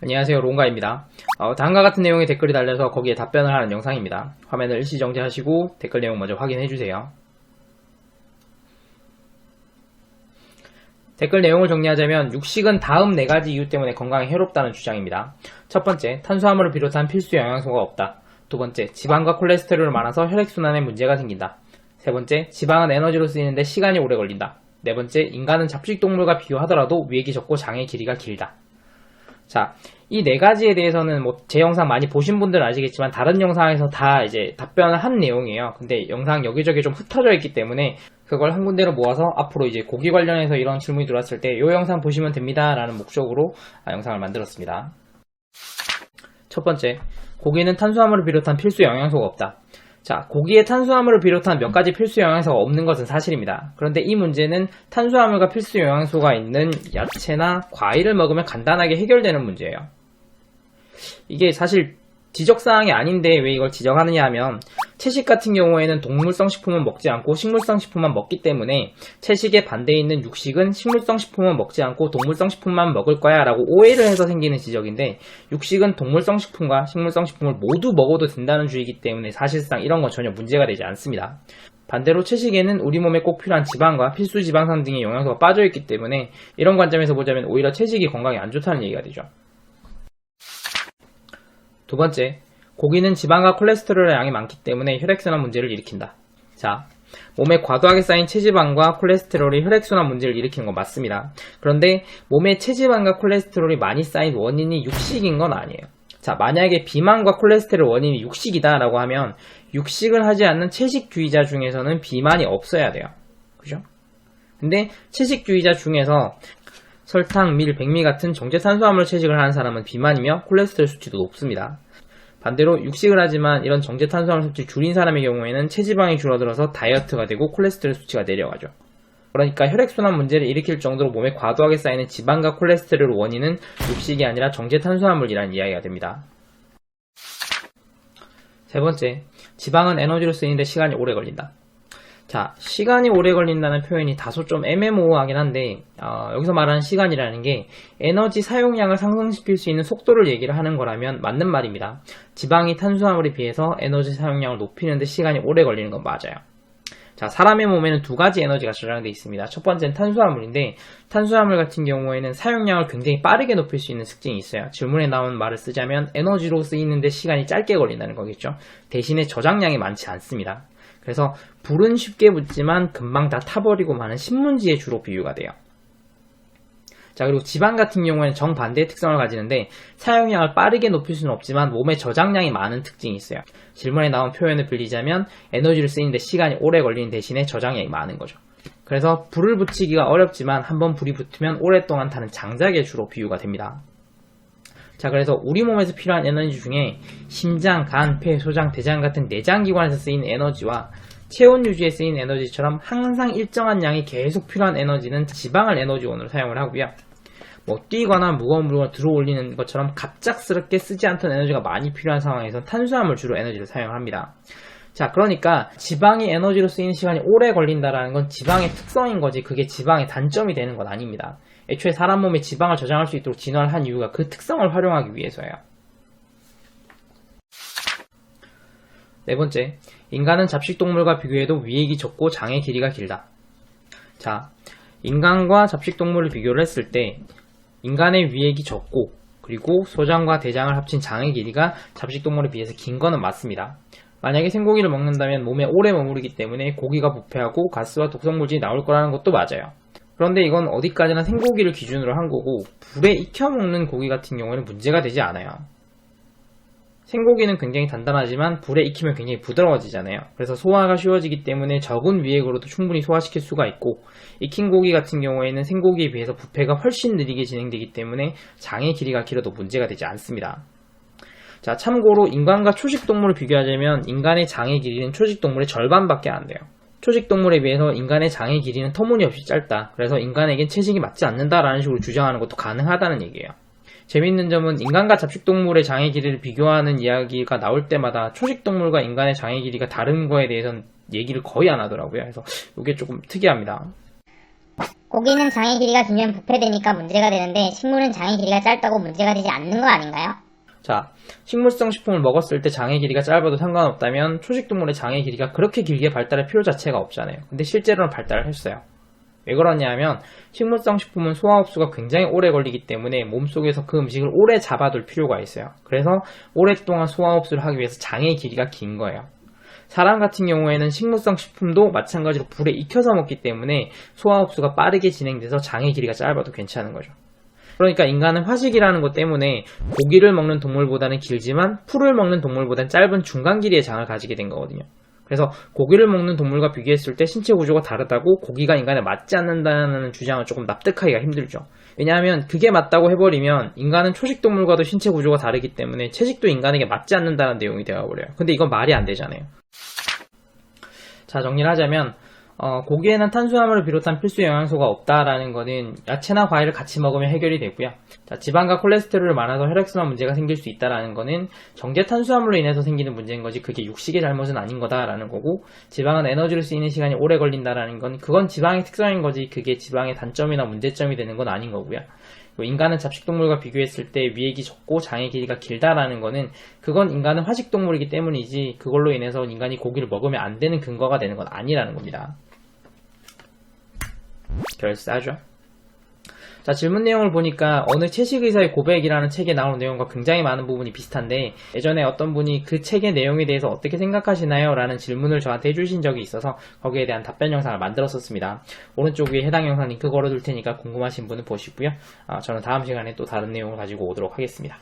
안녕하세요, 롱가입니다. 다음과 같은 내용의 댓글이 달려서 거기에 답변을 하는 영상입니다. 화면을 일시 정지하시고 댓글 내용 먼저 확인해주세요. 댓글 내용을 정리하자면 육식은 다음 4가지 이유 때문에 건강에 해롭다는 주장입니다. 첫 번째, 탄수화물을 비롯한 필수 영양소가 없다. 두 번째, 지방과 콜레스테롤이 많아서 혈액순환에 문제가 생긴다. 세 번째, 지방은 에너지로 쓰이는데 시간이 오래 걸린다. 네 번째, 인간은 잡식동물과 비교하더라도 위액이 적고 장의 길이가 길다. 자, 이 4가지에 대해서는 제 영상 많이 보신 분들은 아시겠지만 다른 영상에서 다 이제 답변을 한 내용이에요. 근데 영상 여기저기 좀 흩어져 있기 때문에 그걸 한 군데로 모아서 앞으로 이제 고기 관련해서 이런 질문이 들어왔을 때 이 영상 보시면 됩니다 라는 목적으로 영상을 만들었습니다. 첫 번째, 고기는 탄수화물을 비롯한 필수 영양소가 없다. 자, 고기에 탄수화물을 비롯한 몇 가지 필수 영양소가 없는 것은 사실입니다. 그런데 이 문제는 탄수화물과 필수 영양소가 있는 야채나 과일을 먹으면 간단하게 해결되는 문제예요. 이게 사실 지적사항이 아닌데 왜 이걸 지적하느냐 하면 채식 같은 경우에는 동물성 식품은 먹지 않고 식물성 식품만 먹기 때문에 채식의 반대에 있는 육식은 식물성 식품은 먹지 않고 동물성 식품만 먹을 거야 라고 오해를 해서 생기는 지적인데, 육식은 동물성 식품과 식물성 식품을 모두 먹어도 된다는 주의이기 때문에 사실상 이런 건 전혀 문제가 되지 않습니다. 반대로 채식에는 우리 몸에 꼭 필요한 지방과 필수 지방산 등의 영양소가 빠져있기 때문에 이런 관점에서 보자면 오히려 채식이 건강에 안 좋다는 얘기가 되죠. 두 번째, 고기는 지방과 콜레스테롤의 양이 많기 때문에 혈액순환 문제를 일으킨다. 자, 몸에 과도하게 쌓인 체지방과 콜레스테롤이 혈액순환 문제를 일으키는 건 맞습니다. 그런데 몸에 체지방과 콜레스테롤이 많이 쌓인 원인이 육식인 건 아니에요. 자, 만약에 비만과 콜레스테롤 원인이 육식이다 라고 하면 육식을 하지 않는 채식주의자 중에서는 비만이 없어야 돼요. 그죠? 근데 채식주의자 중에서 설탕, 밀, 백미 같은 정제 탄수화물 채식을 하는 사람은 비만이며 콜레스테롤 수치도 높습니다. 반대로 육식을 하지만 이런 정제 탄수화물 섭취를 줄인 사람의 경우에는 체지방이 줄어들어서 다이어트가 되고 콜레스테롤 수치가 내려가죠. 그러니까 혈액순환 문제를 일으킬 정도로 몸에 과도하게 쌓이는 지방과 콜레스테롤 원인은 육식이 아니라 정제 탄수화물이라는 이야기가 됩니다. 세 번째, 지방은 에너지로 쓰이는데 시간이 오래 걸린다. 자, 시간이 오래 걸린다는 표현이 다소 좀 애매모호하긴 한데 여기서 말하는 시간이라는 게 에너지 사용량을 상승시킬 수 있는 속도를 얘기를 하는 거라면 맞는 말입니다. 지방이 탄수화물에 비해서 에너지 사용량을 높이는데 시간이 오래 걸리는 건 맞아요. 자, 사람의 몸에는 2가지 에너지가 저장되어 있습니다. 첫 번째는 탄수화물인데, 탄수화물 같은 경우에는 사용량을 굉장히 빠르게 높일 수 있는 특징이 있어요. 질문에 나온 말을 쓰자면 에너지로 쓰이는데 시간이 짧게 걸린다는 거겠죠. 대신에 저장량이 많지 않습니다. 그래서 불은 쉽게 붙지만 금방 다 타버리고 마는 신문지에 주로 비유가 돼요. 자, 그리고 지방 같은 경우에는 정반대의 특성을 가지는데 사용량을 빠르게 높일 수는 없지만 몸에 저장량이 많은 특징이 있어요. 질문에 나온 표현을 빌리자면 에너지를 쓰이는데 시간이 오래 걸리는 대신에 저장량이 많은 거죠. 그래서 불을 붙이기가 어렵지만 한번 불이 붙으면 오랫동안 타는 장작에 주로 비유가 됩니다. 자, 그래서 우리 몸에서 필요한 에너지 중에 심장, 간, 폐, 소장, 대장 같은 내장기관에서 쓰이는 에너지와 체온 유지에 쓰이는 에너지처럼 항상 일정한 양이 계속 필요한 에너지는 지방을 에너지원으로 사용을 하고요. 뛰거나 무거운 물건을 들어 올리는 것처럼 갑작스럽게 쓰지 않던 에너지가 많이 필요한 상황에서 탄수화물 주로 에너지를 사용합니다. 자, 그러니까 지방이 에너지로 쓰이는 시간이 오래 걸린다라는 건 지방의 특성인 거지 그게 지방의 단점이 되는 건 아닙니다. 애초에 사람 몸에 지방을 저장할 수 있도록 진화를 한 이유가 그 특성을 활용하기 위해서예요. 네 번째, 인간은 잡식동물과 비교해도 위액이 적고 장의 길이가 길다. 자, 인간과 잡식동물을 비교를 했을 때 인간의 위액이 적고 그리고 소장과 대장을 합친 장의 길이가 잡식동물에 비해서 긴 거는 맞습니다. 만약에 생고기를 먹는다면 몸에 오래 머무르기 때문에 고기가 부패하고 가스와 독성물질이 나올 거라는 것도 맞아요. 그런데 이건 어디까지나 생고기를 기준으로 한 거고 불에 익혀 먹는 고기 같은 경우에는 문제가 되지 않아요. 생고기는 굉장히 단단하지만 불에 익히면 굉장히 부드러워지잖아요. 그래서 소화가 쉬워지기 때문에 적은 위액으로도 충분히 소화시킬 수가 있고, 익힌 고기 같은 경우에는 생고기에 비해서 부패가 훨씬 느리게 진행되기 때문에 장의 길이가 길어도 문제가 되지 않습니다. 자, 참고로 인간과 초식동물을 비교하자면 인간의 장의 길이는 초식동물의 절반밖에 안 돼요. 초식동물에 비해서 인간의 장의 길이는 터무니없이 짧다. 그래서 인간에겐 채식이 맞지 않는다라는 식으로 주장하는 것도 가능하다는 얘기예요. 재미있는 점은 인간과 잡식동물의 장의 길이를 비교하는 이야기가 나올 때마다 초식동물과 인간의 장의 길이가 다른 거에 대해서는 얘기를 거의 안 하더라고요. 그래서 이게 조금 특이합니다. 고기는 장의 길이가 길면 부패되니까 문제가 되는데 식물은 장의 길이가 짧다고 문제가 되지 않는 거 아닌가요? 자, 식물성 식품을 먹었을 때 장의 길이가 짧아도 상관없다면 초식동물의 장의 길이가 그렇게 길게 발달할 필요 자체가 없잖아요. 근데 실제로는 발달을 했어요. 왜 그러냐면 식물성 식품은 소화 흡수가 굉장히 오래 걸리기 때문에 몸속에서 그 음식을 오래 잡아둘 필요가 있어요. 그래서 오랫동안 소화 흡수를 하기 위해서 장의 길이가 긴 거예요. 사람 같은 경우에는 식물성 식품도 마찬가지로 불에 익혀서 먹기 때문에 소화 흡수가 빠르게 진행돼서 장의 길이가 짧아도 괜찮은 거죠. 그러니까 인간은 화식이라는 것 때문에 고기를 먹는 동물보다는 길지만 풀을 먹는 동물보다는 짧은 중간 길이의 장을 가지게 된 거거든요. 그래서 고기를 먹는 동물과 비교했을 때 신체 구조가 다르다고 고기가 인간에 맞지 않는다는 주장을 조금 납득하기가 힘들죠. 왜냐하면 그게 맞다고 해버리면 인간은 초식동물과도 신체 구조가 다르기 때문에 채식도 인간에게 맞지 않는다는 내용이 되어버려요. 근데 이건 말이 안 되잖아요. 자, 정리를 하자면 고기에는 탄수화물을 비롯한 필수 영양소가 없다라는 거는 야채나 과일을 같이 먹으면 해결이 되고요. 자, 지방과 콜레스테롤이 많아서 혈액순환 문제가 생길 수 있다라는 거는 정제 탄수화물로 인해서 생기는 문제인 거지 그게 육식의 잘못은 아닌 거다라는 거고, 지방은 에너지를 쓰이는 시간이 오래 걸린다라는 건 그건 지방의 특성인 거지 그게 지방의 단점이나 문제점이 되는 건 아닌 거고요. 인간은 잡식동물과 비교했을 때 위액이 적고 장의 길이가 길다라는 거는 그건 인간은 화식동물이기 때문이지 그걸로 인해서 인간이 고기를 먹으면 안 되는 근거가 되는 건 아니라는 겁니다. 결사죠. 자, 질문 내용을 보니까 어느 채식의사의 고백이라는 책에 나오는 내용과 굉장히 많은 부분이 비슷한데, 예전에 어떤 분이 그 책의 내용에 대해서 어떻게 생각하시나요? 라는 질문을 저한테 해주신 적이 있어서 거기에 대한 답변 영상을 만들었었습니다. 오른쪽 위에 해당 영상 링크 걸어둘 테니까 궁금하신 분은 보시고요. 저는 다음 시간에 또 다른 내용을 가지고 오도록 하겠습니다.